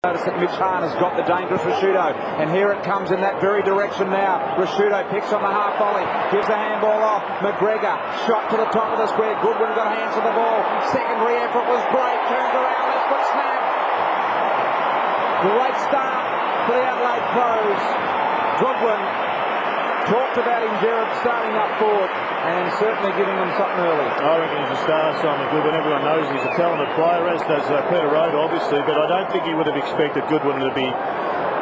Notice that Mitch Hahn has got the dangerous Rashudo, and here it comes in that very direction now. Rashudo picks on the half volley, gives the handball off. McGregor shot to the top of the square. Goodwin got hands on the ball. Secondary effort was great. Turns around, left foot snap. Great start for the Adelaide Crows. Goodwin talked about him, Gerard, starting up forward and certainly giving them something early. I reckon he's a star, Simon Goodwin. Everyone knows he's a talented player, as does Peter Road, obviously, but I don't think he would have expected Goodwin to be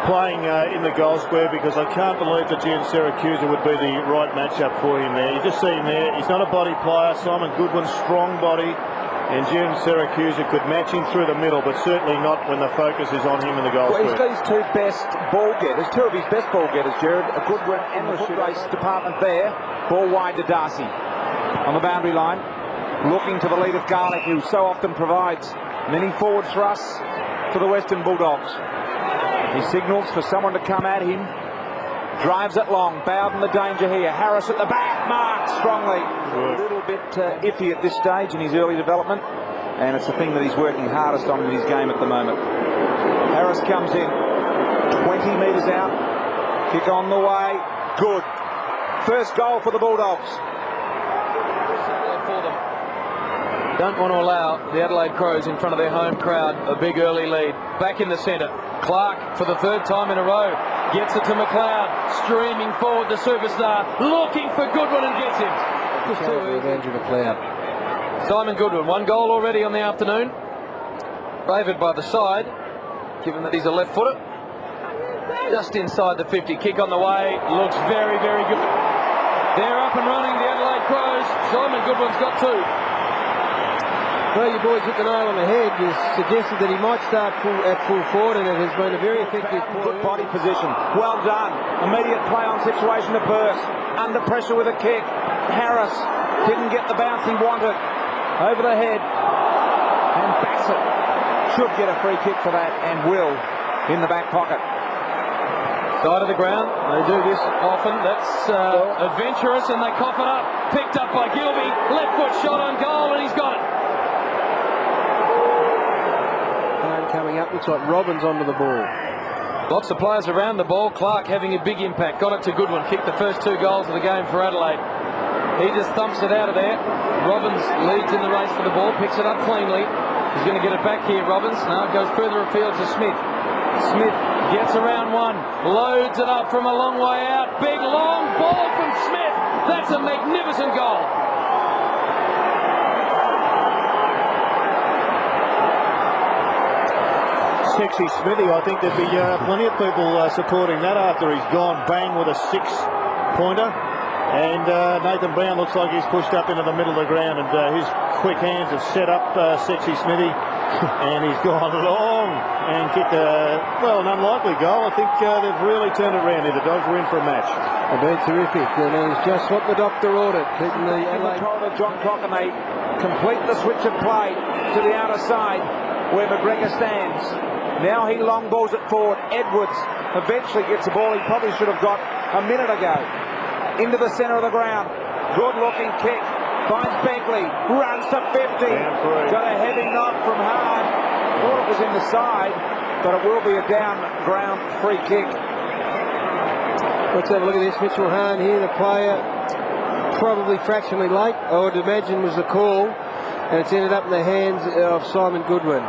playing in the goal square, because I can't believe that Gian Siracusa would be the right matchup for him there. You just see him there. He's not a body player. Simon Goodwin, strong body. And Gian Siracusa could match him through the middle, but certainly not when the focus is on him in the goal square. He's got his two best ball getters, two of his best ball getters, Gerard. A Goodwin and the foot race department there. Ball wide to Darcy on the boundary line, looking to the lead of Garlick, who so often provides many forward thrusts for the Western Bulldogs. He signals for someone to come at him. Drives it long. Bowden the danger here. Harris at the back. Marked strongly. A little bit iffy at this stage in his early development, and it's the thing that he's working hardest on in his game at the moment. Harris comes in. 20 metres out. Kick on the way. Good. First goal for the Bulldogs. Don't want to allow the Adelaide Crows in front of their home crowd a big early lead. Back in the centre. Clark for the third time in a row. Gets it to McLeod. Streaming forward, the superstar. Looking for Goodwin and gets him. Just too easy. Andrew McLeod. Simon Goodwin, one goal already on the afternoon. Favoured by the side, given that he's a left footer. Just inside the 50. Kick on the way. Looks very, very good. They're up and running, the Adelaide Crows. Simon Goodwin's got two. Well, you boys hit the nail on the head. You suggested that he might start at full forward, and it has been a very effective good body position. Well done. Immediate play on situation to Burst. Under pressure with a kick. Harris didn't get the bounce he wanted. Over the head. And Bassett should get a free kick for that, and will in the back pocket. Side of the ground. They do this often. That's adventurous, and they cough it up. Picked up by Gilby. Left foot shot on goal, and he's got it. Coming up, looks like Robbins onto the ball. Lots of players around the ball. Clark having a big impact. Got it to Goodwin. Kicked the first two goals of the game for Adelaide. He just thumps it out of there. Robbins leads in the race for the ball. Picks it up cleanly. He's going to get it back here, Robbins. Now it goes further afield to Smith. Smith gets around one. Loads it up from a long way out. Big long ball from Smith. That's a magnificent goal. Sexy Smithy, I think there'd be plenty of people supporting that after he's gone bang with a six-pointer. And Nathan Brown looks like he's pushed up into the middle of the ground, and his quick hands have set up Sexy Smithy. And he's gone long and kicked an unlikely goal. I think they've really turned it around here. The Dogs were in for a match. They've been terrific, and it was just what the doctor ordered. Keeping the Adelaide John Crock, and they complete the switch of play to the outer side where McGregor stands. Now he long balls it forward. Edwards eventually gets the ball he probably should have got a minute ago. Into the centre of the ground. Good looking kick. Finds Begley. Runs to 50. Got a heavy knock from Hahn. Thought it was in the side, but it will be a down ground free kick. Let's have a look at this. Mitchell Hahn here, the player, probably fractionally late, I would imagine was the call, and it's ended up in the hands of Simon Goodwin.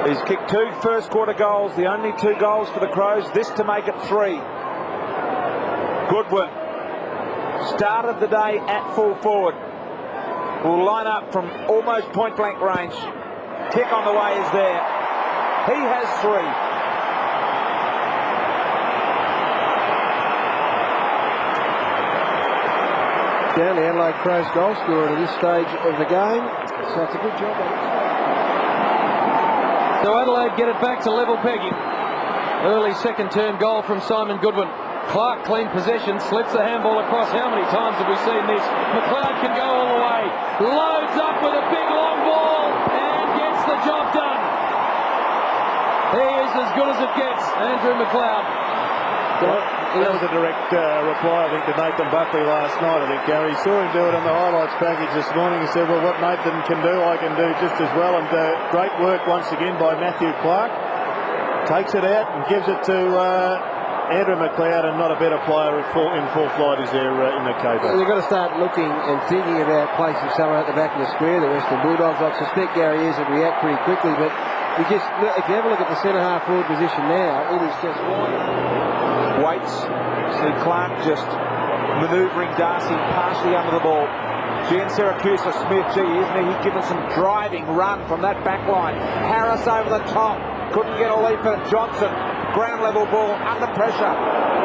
He's kicked two first quarter goals, the only two goals for the Crows, this to make it three. Goodwin started the day at full forward. Will line up from almost point blank range. Kick on the way is there. He has three. Down the Adelaide Crows goal scorer at this stage of the game. So it's a good job. So Adelaide get it back to level pegging. Early second term goal from Simon Goodwin. Clark clean possession, slips the handball across. How many times have we seen this? McLeod can go all the way. Loads up with a big long ball and gets the job done. He is as good as it gets, Andrew McLeod. That was a direct reply, I think, to Nathan Buckley last night. I think Gary saw him do it on the highlights package this morning. He said, well, what Nathan can do, I can do just as well. And great work once again by Matthew Clark. Takes it out and gives it to Andrew McLeod, and not a better player in full flight is there in the caper. They've got to start looking and thinking about placing someone at the back of the square, the Western Bulldogs. I suspect Gary is and react pretty quickly, but if you have a look at the centre half forward position now, it is just wide. Waits. See Clark just manoeuvring Darcy partially under the ball. Gian Syracuse Smith, gee, isn't he? He's given some driving run from that back line. Harris over the top. Couldn't get a leap at Johnson. Ground level ball under pressure.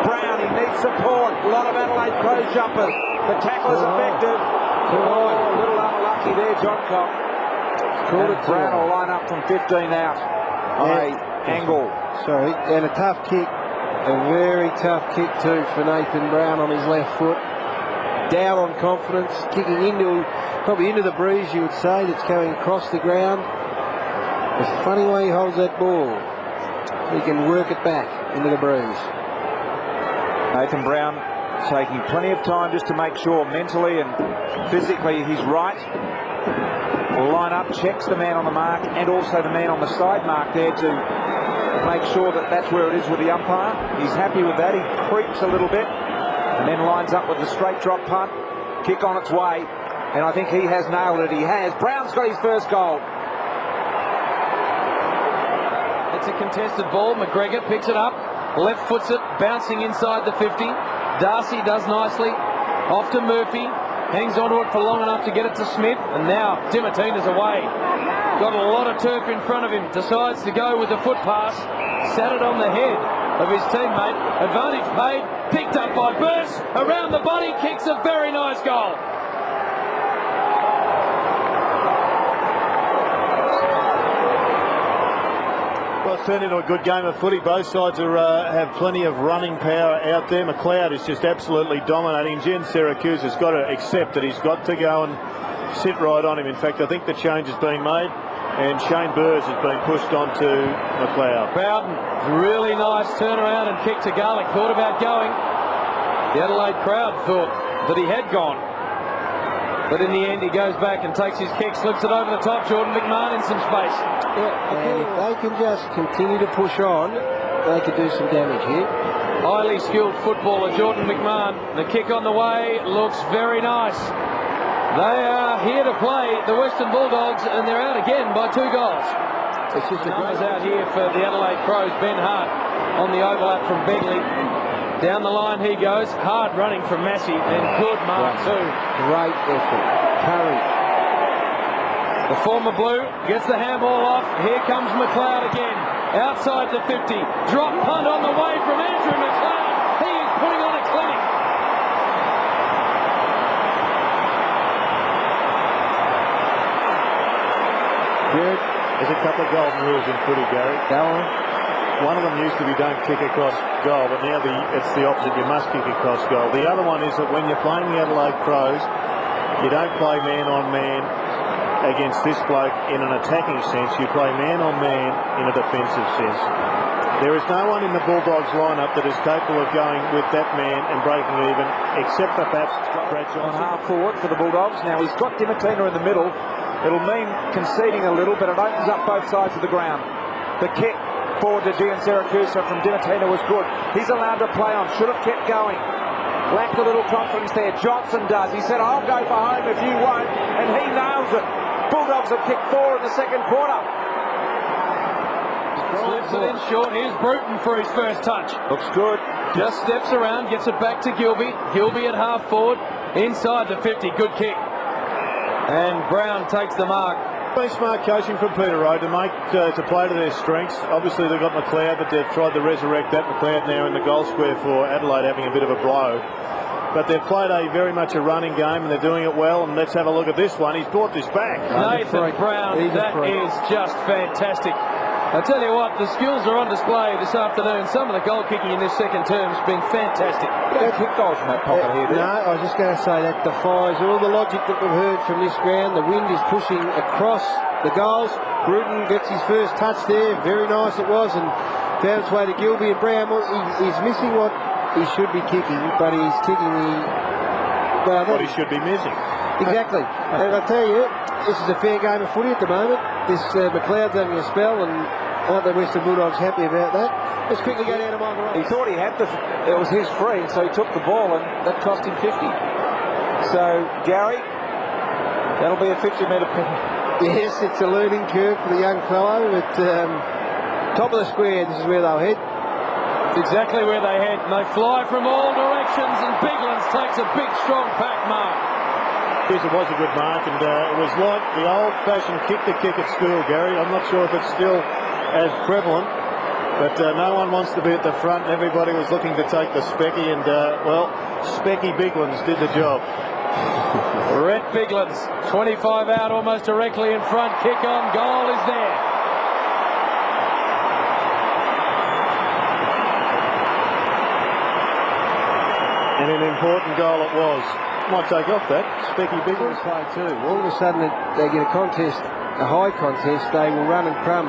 Brown, he needs support. A lot of Adelaide Crows jumpers. The tackle is effective. Oh, a little unlucky there, John Cock. And Brown will line up from 15 out on a angle. Sorry, and a tough kick. A very tough kick too for Nathan Brown on his left foot. Down on confidence, kicking probably into the breeze, you would say, that's going across the ground. The funny way he holds that ball, he can work it back into the breeze. Nathan Brown taking plenty of time just to make sure mentally and physically he's right. Line up, checks the man on the mark and also the man on the side mark there to make sure that that's where it is with the umpire. He's happy with that. He creeps a little bit and then lines up with the straight drop punt. Kick on its way, and I think he has nailed it. He has. Brown's got his first goal. It's a contested ball. McGregor picks it up, left foots it, bouncing inside the 50. Darcy does nicely. Off to Murphy. Hangs onto it for long enough to get it to Smith. And now Dimatina's away. Got a lot of turf in front of him. Decides to go with the foot pass. Sat it on the head of his teammate. Advantage paid. Picked up by Burst. Around the body. Kicks a very nice goal. Well, it's turned into a good game of footy. Both sides have plenty of running power out there. McLeod is just absolutely dominating. Gian Syracuse has got to accept that he's got to go and sit right on him. In fact, I think the change has been made, and Shane Burrs has been pushed onto McLeod. Bowden, really nice turnaround and kick to Garlick. Thought about going. The Adelaide crowd thought that he had gone. But in the end, he goes back and takes his kick, slips it over the top. Jordan McMahon in some space. Yeah, and if they can just continue to push on, they could do some damage here. Highly skilled footballer, Jordan McMahon. The kick on the way looks very nice. They are here to play, the Western Bulldogs, and they're out again by 2 goals. It's just a Numbers out here for the Adelaide Crows. Ben Hart on the overlap from Begley. Down the line he goes. Hard running from Massey, and good mark too. Great effort. Curry. The former Blue gets the handball off. Here comes McLeod again. Outside the 50. Drop punt on the way from Andrew McLeod. He is putting on a clinic. Jared, there's a couple of golden rules in footy, Gary. Go on. One of them used to be don't kick across goal, but now it's the opposite. You must kick across goal. The other one is that when you're playing the Adelaide Crows, you don't play man on man against this bloke in an attacking sense. You play man on man in a defensive sense. There is no one in the Bulldogs lineup that is capable of going with that man and breaking even, except for perhaps Brad On Johnson. half forward for the Bulldogs. Now he's got Dimatina in the middle. It'll mean conceding a little, but it opens up both sides of the ground. The kick forward to Gian Syracuse from Dimatina was good. He's allowed to play on. Should have kept going. Lacked a little confidence there. Johnson does. He said, I'll go for home if you won't. And he nails it. Bulldogs have kicked 4 in the second quarter. Slips it in short. Here's Bruton for his first touch. Looks good. Just steps around, gets it back to Gilby. Gilby at half forward. Inside the 50. Good kick. And Brown takes the mark. Very smart coaching from Peter Rowe to play to their strengths. Obviously they've got McLeod, but they've tried to resurrect that. McLeod now in the goal square for Adelaide, having a bit of a blow. But they've played very much a running game, and they're doing it well. And let's have a look at this one. He's brought this back. Nathan Brown, that is just fantastic. I tell you what, the skills are on display this afternoon. Some of the goal kicking in this second term has been fantastic. Don't kick goals from that pocket here, No, I was just going to say that defies all the logic that we've heard from this ground. The wind is pushing across the goals. Bruton gets his first touch there. Very nice it was, and found its way to Gilby and Brown. He's missing what he should be kicking, but he's kicking what he should be missing. Exactly. And I tell you, this is a fair game of footy at the moment. This McLeod's having a spell, and aren't the Western Bulldogs happy about that? Let's quickly go down to Michael Ross. He thought he had it was his free, so he took the ball, and that cost him 50. So, Gary, that'll be a 50-metre penalty. Yes, it's a learning curve for the young fellow, but top of the square, this is where they'll head. It's exactly where they head, and they fly from all directions, and Biglands takes a big, strong pack mark. Yes, it was a good mark, and it was like the old-fashioned kick-to-kick at school, Gary. I'm not sure if it's still as prevalent, but no one wants to be at the front. Everybody was looking to take the Specky, and, well, Specky Biglands did the job. Rhett Biglands, 25 out, almost directly in front. Kick on, goal is there. And an important goal it was. Might take off that. Specky Biglands. Play too. All of a sudden, they get a contest, a high contest. They will run and crumb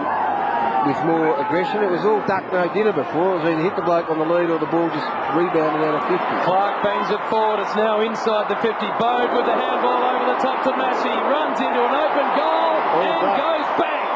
with more aggression. It was all duck no dinner before. It was either hit the bloke on the lead or the ball just rebounded out of 50. Clark bangs it forward. It's now inside the 50. Bode with the handball over the top to Massey. Runs into an open goal and goes bang.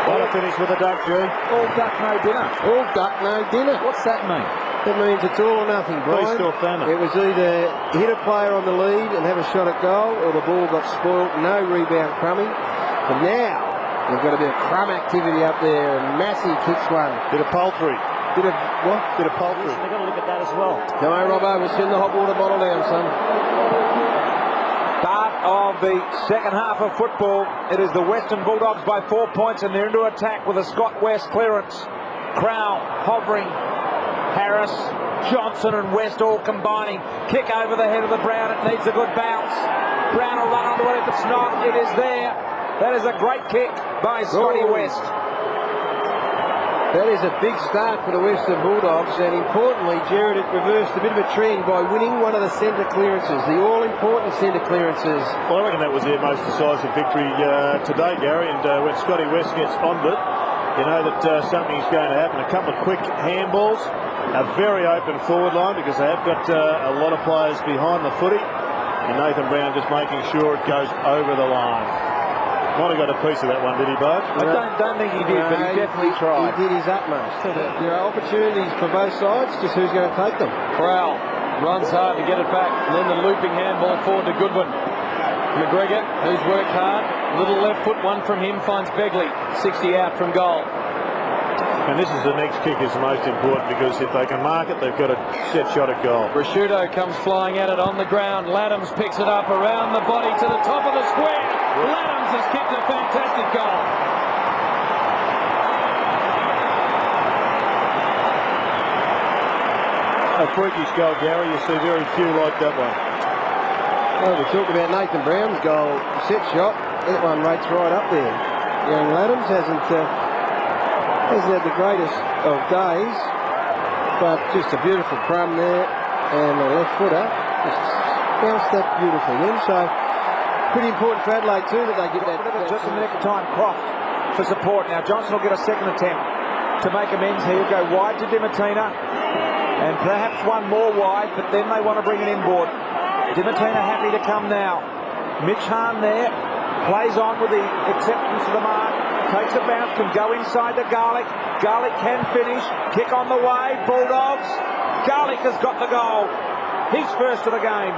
What a finish with a duck, Drew. All duck, no dinner. All duck no dinner. What's that mean? That means it's all or nothing, Brian. Feast or famine. It was either hit a player on the lead and have a shot at goal, or the ball got spoilt, no rebound crumbing. But now, we've got a bit of crumb activity up there, and Massey kicks one. Bit of poultry. Bit of what? Bit of poultry. They've got to look at that as well. Come on, Robbo, we'll send the hot water bottle down, son. Start of the second half of football. It is the Western Bulldogs by 4 points, and they're into attack with a Scott West clearance. Crown hovering. Harris, Johnson and West all combining. Kick over the head of the Brown. It needs a good bounce. Brown will run onto it. If it's not, it is there. That is a great kick by Scotty West. That is a big start for the Western Bulldogs, and importantly, Jared, it reversed a bit of a trend by winning one of the centre clearances, the all-important centre clearances. Well, I reckon that was their most decisive victory today, Gary, and when Scotty West gets onto it, you know that something's going to happen. A couple of quick handballs, a very open forward line because they have got a lot of players behind the footy, and Nathan Brown just making sure it goes over the line. Might have got a piece of that one, did he, Bud? I don't think he did, but he definitely tried. He did his utmost. There are opportunities for both sides, just who's going to take them. Crowell runs hard to get it back, and then the looping handball forward to Goodwin. McGregor, who's worked hard, little left foot one from him, finds Begley, 60 out from goal. And this is the next kick is the most important because if they can mark it, they've got a set shot at goal. Prosciutto comes flying at it on the ground. Laddams picks it up around the body to the top of the square. Laddams has kicked a fantastic goal. A freakish goal, Gary. You see very few like that one. Well, we talk about Nathan Brown's goal, set shot. That one rates right up there. Young Laddams hasn't had the greatest of days, but just a beautiful crumb there, and the left footer just bounced that beautifully in. So pretty important for Adelaide too that they get that. Just a minute time, Croft for support. Now Johnson will get a second attempt to make amends here. Go wide to Dimatina, and perhaps one more wide, but then they want to bring it inboard. Dimatina happy to come now. Mitch Hahn there, plays on with the acceptance of the mark, takes a bounce, can go inside to Garlick. Garlick can finish, kick on the way, Bulldogs. Garlick has got the goal. He's first of the game.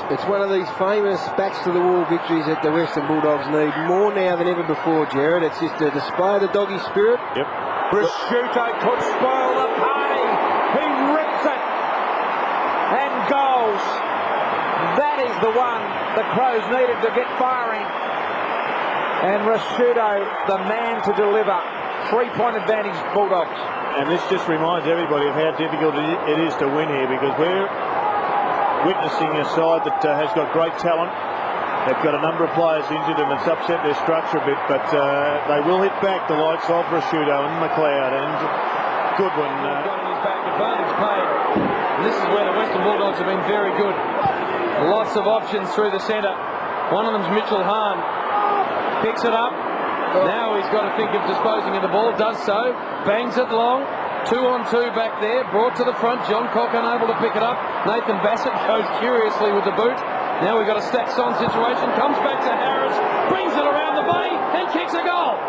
It's one of these famous backs-to-the-wall victories that the Western Bulldogs need more now than ever before, Jared. It's just a display of the doggy spirit. Yep. Prosciutto could spoil the party. He rips it and goes. That is the one the Crows needed to get firing. And Prosciutto, the man to deliver. 3-point advantage, Bulldogs. And this just reminds everybody of how difficult it is to win here because we're witnessing a side that has got great talent. They've got a number of players injured and it's upset their structure a bit, but they will hit back the likes of Prosciutto and McLeod and Goodwin. Advantage paid. And this is where the Western Bulldogs have been very good. Lots of options through the centre. One of them's Mitchell Hahn. Picks it up. Now he's got to think of disposing of the ball. Does so. Bangs it long. 2-on-2 back there. Brought to the front. John Cock unable to pick it up. Nathan Bassett goes curiously with the boot. Now we've got a stacks on situation. Comes back to Harris. Brings it around the bay and kicks a goal.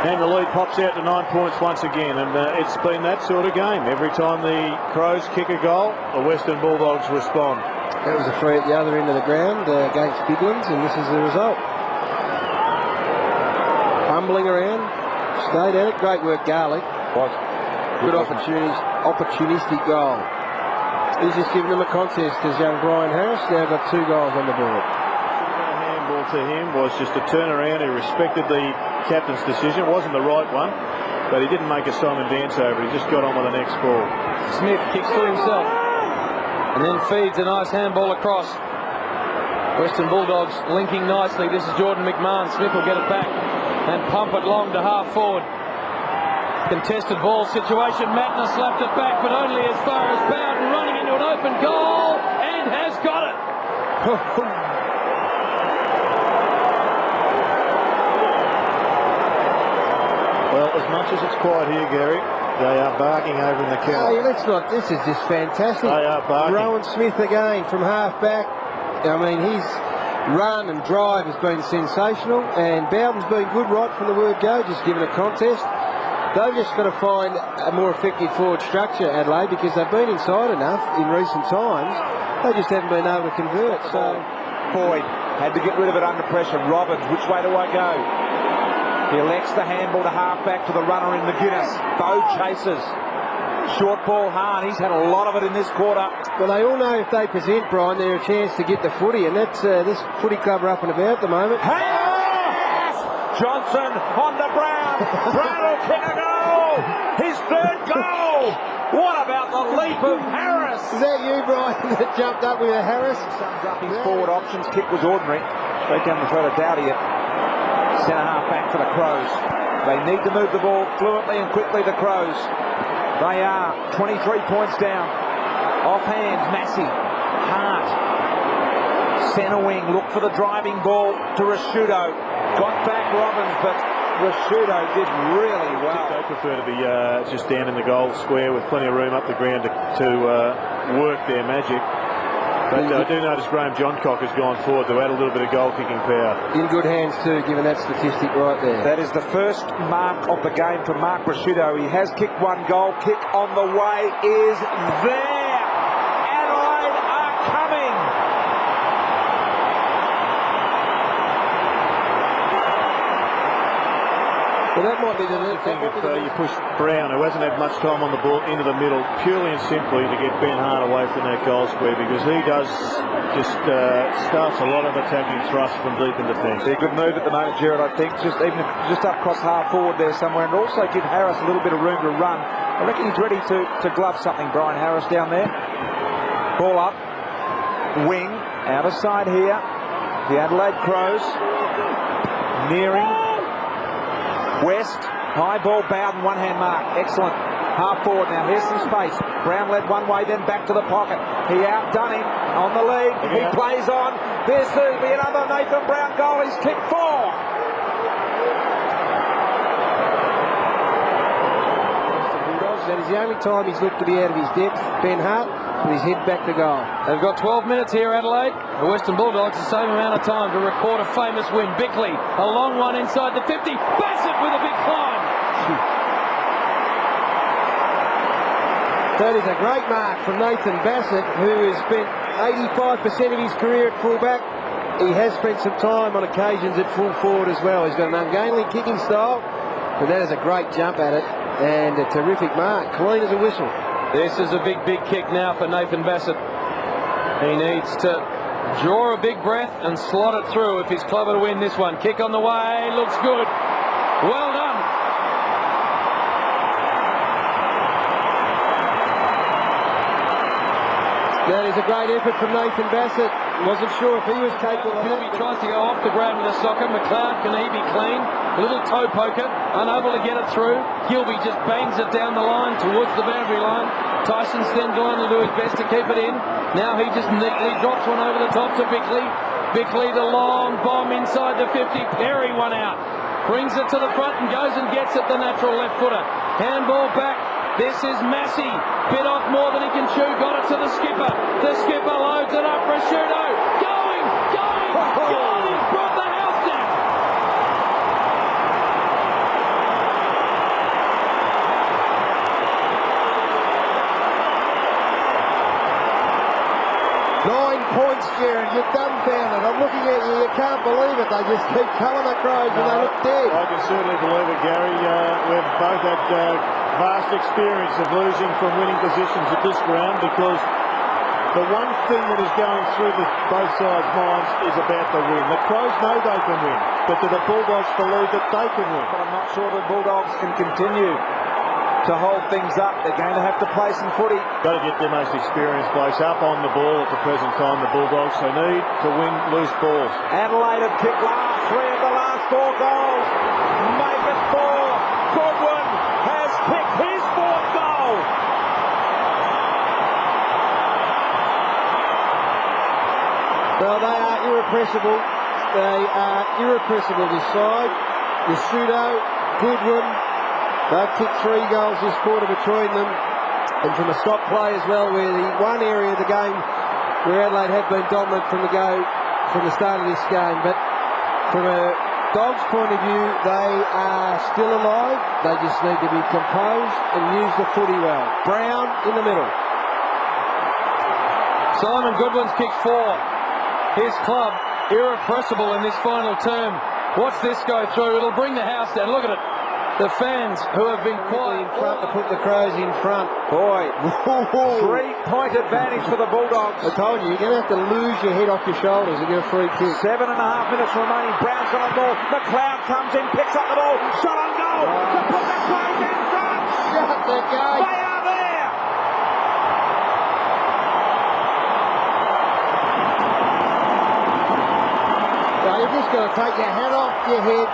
And the lead pops out to 9 points once again, and it's been that sort of game. Every time the Crows kick a goal, the Western Bulldogs respond. That was a free at the other end of the ground against Biglands, and this is the result. Fumbling around, stayed at it. Great work, Garlick. Good opportunistic goal. He's just given them a contest as young Brian Harris now got 2 goals on the board. Handball to him was just a turnaround. He respected the captain's decision. It wasn't the right one, but he didn't make a Simon dance over it. He just got on with the next ball. Smith kicks to himself and then feeds a nice handball across. Western Bulldogs linking nicely. This is Jordan McMahon. Smith will get it back and pump it long to half forward. Contested ball situation. Mattner slapped it back, but only as far as Bowden, running into an open goal and has got it. Well, as much as it's quiet here, Gary, they are barking over in the counter. Hey, let's not. This is just fantastic. They are barking. Rowan Smith again from half back. I mean, his run and drive has been sensational, and Bowden's been good right from the word go, just given a contest. They've just got to find a more effective forward structure, Adelaide, because they've been inside enough in recent times. They just haven't been able to convert. So Boyd had to get rid of it under pressure. Robbins, which way do I go? He elects the handball to half-back to the runner in McGuinness. Bow chases. Short ball, Hahn. He's had a lot of it in this quarter. well, they all know if they present, Brian, they're a chance to get the footy, and that's this footy club are up and about at the moment. Harris! Johnson on to Brown. Brown will kick a goal. His 3rd goal. What about the leap of Harris? Is that you, Brian, that jumped up with a Harris? Sums up his forward options. Kick was ordinary. Straight down the throat of Dowdy at centre half back for the Crows. They need to move the ball fluently and quickly, the Crows. They are 23 points down. Off hands, Massey. Hart. Centre wing, look for the driving ball to Rashudo. Got back Robbins, but Rashudo did really well. They prefer to be just down in the goal square with plenty of room up the ground to work their magic. But I do notice Graham Johncock has gone forward to add a little bit of goal-kicking power. In good hands too, given that statistic right there. That is the first mark of the game for Mark Rashudo. He has kicked 1 goal. Kick on the way is there. Adelaide are coming. Well, that might be the thing if you push Brown, who hasn't had much time on the ball, into the middle, purely and simply to get Ben Hart away from that goal square, because he does just starts a lot of attacking thrust from deep in defence. A good move at the moment, Jared, I think. Just up across half forward there somewhere, and also give Harris a little bit of room to run. I reckon he's ready to glove something, Brian Harris down there. Ball up. Wing. Out of side here. The Adelaide Crows. Nearing. West, high ball, Bowden, 1-hand mark. Excellent. Half forward now. Here's some space. Brown led one way, then back to the pocket. He outdone him on the lead. He plays on. There's to be another Nathan Brown goal. He's kicked 4. That is the only time he's looked to be out of his depth, Ben Hart, with his head back to goal. They've got 12 minutes here, Adelaide. The Western Bulldogs the same amount of time to record a famous win. Bickley, a long one inside the 50. Bassett with a big climb. That is a great mark from Nathan Bassett, who has spent 85% of his career at fullback. He has spent some time on occasions at full forward as well. He's got an ungainly kicking style, but that is a great jump at it. And a terrific mark, clean as a whistle. This is a big kick now for Nathan Bassett. He needs to draw a big breath and slot it through if he's clever to win this one. Kick on the way, looks good. Well done. That is a great effort from Nathan Bassett. Wasn't sure if he was capable of it. He tries to go off the ground with a soccer. McLeod, can he be clean? A little toe poker, unable to get it through. Gilby just bangs it down the line towards the boundary line. Tyson's then going to do his best to keep it in. Now he just neatly drops one over the top to Bickley. Bickley, the long bomb inside the 50. Perry one out. Brings it to the front and goes and gets it, the natural left footer. Handball back. This is Massey. Bit off more than he can chew. Got it to the skipper. The skipper loads it up. Prosciutto. Going. He's brought the house down. Points, Jared, you're dumbfounded. I'm looking at you, you can't believe it. They just keep coming the Crows and they look dead. I can certainly believe it, Gary. We've both had vast experience of losing from winning positions at this ground, because the one thing that is going through both sides' minds is about the win. The Crows know they can win, but do the Bulldogs believe that they can win? But I'm not sure the Bulldogs can continue to hold things up. They're going to have to play some footy. Got to get their most experienced blokes up on the ball at the present time, the Bulldogs. They need to win loose balls. Adelaide have kicked 3 of the last 4 goals. Make it 4. Goodwin has kicked his 4th goal. Well, they are irrepressible. They are irrepressible this side. Prosciutto, Goodwin. They've kicked 3 goals this quarter between them. And from a stop play as well, where the one area of the game where Adelaide have been dominant from the start of this game. But from a Dogs' point of view, they are still alive. They just need to be composed and use the footy well. Brown in the middle. Simon Goodwin's kicked 4. His club irrepressible in this final term. Watch this go through. It'll bring the house down. Look at it. The fans who have been quiet in front to put the Crows in front. Boy, 3-point advantage for the Bulldogs. I told you, you're going to have to lose your head off your shoulders and get a free kick. 7.5 minutes remaining. Brown's got on ball. McLeod comes in, picks up the ball. Shot on goal to put the Crows in front. Shut the gate. They are there. Now, you've just got to take your hat off your head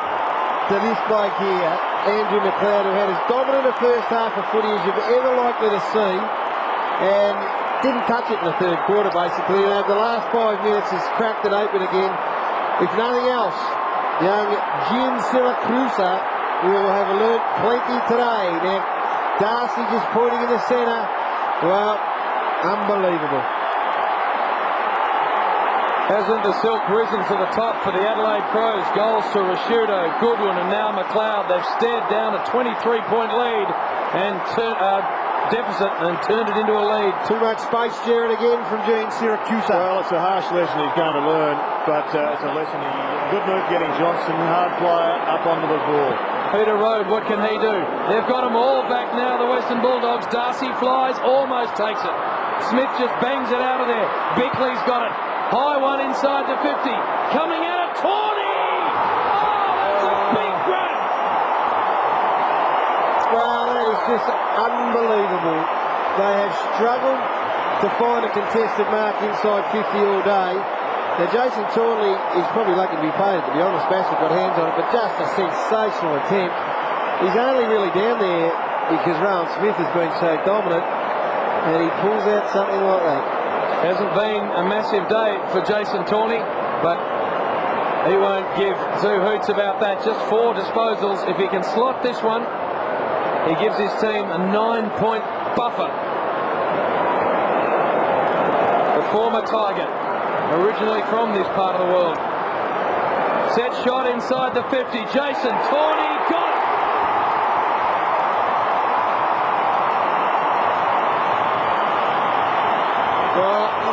to this bloke here, Andrew McLeod, who had as dominant a first half of footy as you're ever likely to see, and didn't touch it in the third quarter, basically. And over the last 5 minutes has cracked it open again. If nothing else, young Gin Syracuse will have learnt plenty today. Now, Darcy just pointing in the centre. Well, unbelievable. Hasn't the silk risen to the top for the Adelaide Crows? Goals to Prosciutto, Goodwin and now McLeod. They've stared down a 23-point lead and deficit and turned it into a lead. Too much space, Jared, again from Gene Syracuse. Well, it's a harsh lesson he's going to learn, but it's a lesson. Good move getting Johnson, hard player, up onto the ball. Peter Rode, what can he do? They've got them all back now, the Western Bulldogs. Darcy flies, almost takes it. Smith just bangs it out of there. Bickley's got it. High one inside the 50. Coming out of Tawney! Oh, that's a big grab! Well, that is just unbelievable. They have struggled to find a contested mark inside 50 all day. Now, Jason Tawney is probably lucky to be paid, to be honest. Bassett got hands on it, but just a sensational attempt. He's only really down there because Rowan Smith has been so dominant, and he pulls out something like that. Hasn't been a massive day for Jason Tawney, but he won't give 2 hoots about that. Just 4 disposals. If he can slot this one, he gives his team a 9-point buffer. The former Tiger, originally from this part of the world. Set shot inside the 50. Jason Tawney got it.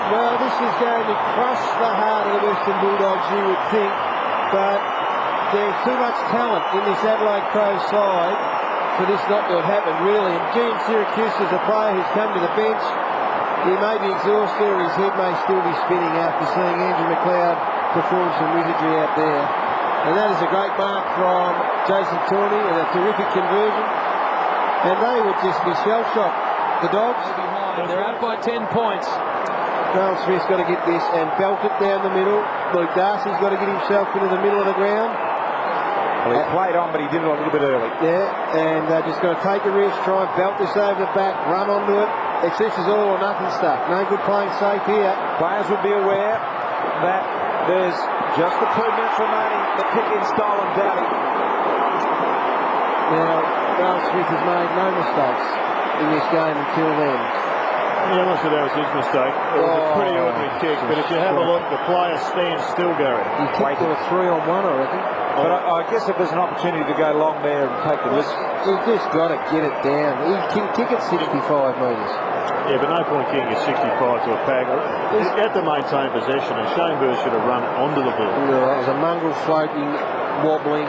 Well, this is going to crush the heart of the Western Bulldogs, you would think, but there's too much talent in this Adelaide Crows side for this not to have happened, really. And Gene Syracuse is a player who's come to the bench. He may be exhausted, or his head may still be spinning after seeing Andrew McLeod perform some wizardry out there. And that is a great mark from Jason Tawney and a terrific conversion. And they would just be shell-shocked. The Dogs. They're out by 10 points. Rowan Smith's got to get this and belt it down the middle. Luke Darcy's got to get himself into the middle of the ground. Well, he played on, but he did it a little bit early. Yeah, and just going to take a risk, try and belt this over the back, run onto it. This is all or nothing stuff. No good playing safe here. Players would be aware that there's just the 2 minutes remaining. The kick in stolen Dowdy. Now, Ralph Smith has made no mistakes in this game until then. Yeah, I'm not sure that was his mistake. It was a pretty ordinary kick, but if you have a look, the player stands still, Gary. He kicked to a 3-on-1, I reckon. But I guess if there's an opportunity to go long there and take the risk. He's just got to get it down. He can kick it 65 metres. Yeah, but no point kicking a 65 to a pack. You have to maintain possession, and Shane Burr should have run onto the ball. Yeah, it was a mongrel floating, wobbling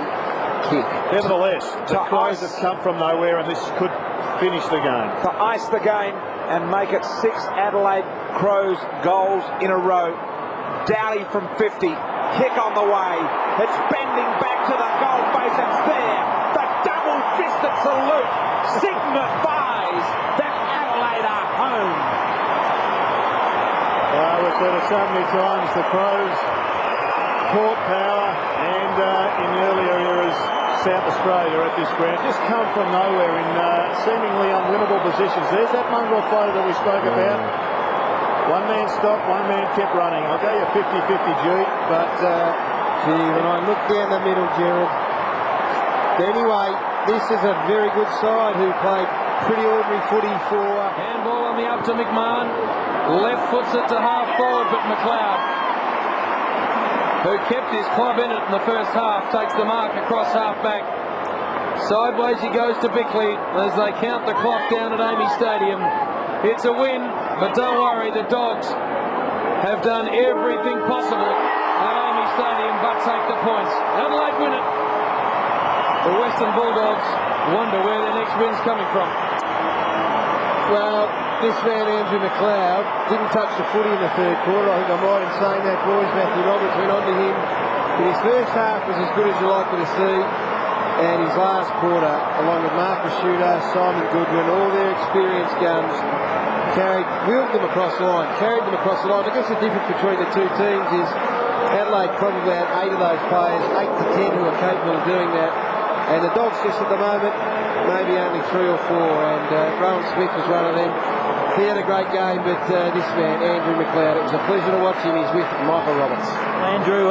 kick. Nevertheless, the Crows have come from nowhere, and this could finish the game. To ice the game and make it 6 Adelaide Crows goals in a row. Dowdy from 50, kick on the way. It's bending back to the goal face. It's there. The double-fisted salute signifies that Adelaide are home. We've said it so many times, the Crows, Port Power, and in earlier eras, South Australia at this ground, just come from nowhere in seemingly unwinnable positions. There's that mongrel photo that we spoke about. One man stopped, one man kept running. I'll go you 50-50, G, but gee, when I look down the middle, Gerard. Anyway, this is a very good side who played pretty ordinary footy for... Handball on the up to McMahon. Left foots it to half forward, but McLeod, who kept his club in it in the first half, takes the mark across half back. Sideways he goes to Bickley as they count the clock down at Amy Stadium. It's a win, but don't worry, the Dogs have done everything possible at Amy Stadium but take the points. Adelaide win it. The Western Bulldogs wonder where their next win's coming from. Well, this man, Andrew McLeod, didn't touch the footy in the third quarter. I think I'm right in saying that, boys. Matthew Roberts went on to him. But his first half was as good as you're likely to see. And his last quarter, along with Marcus Shooter, Simon Goodwin, all their experienced guns, wheeled them across the line, carried them across the line. I guess the difference between the two teams is Adelaide probably had 8 of those players, 8 to 10 who are capable of doing that. And the Dogs just at the moment, maybe only 3 or 4. And Rowan Smith was one of them. He had a great game, but this man, Andrew McLeod, it was a pleasure to watch him. He's with Michael Roberts. Andrew.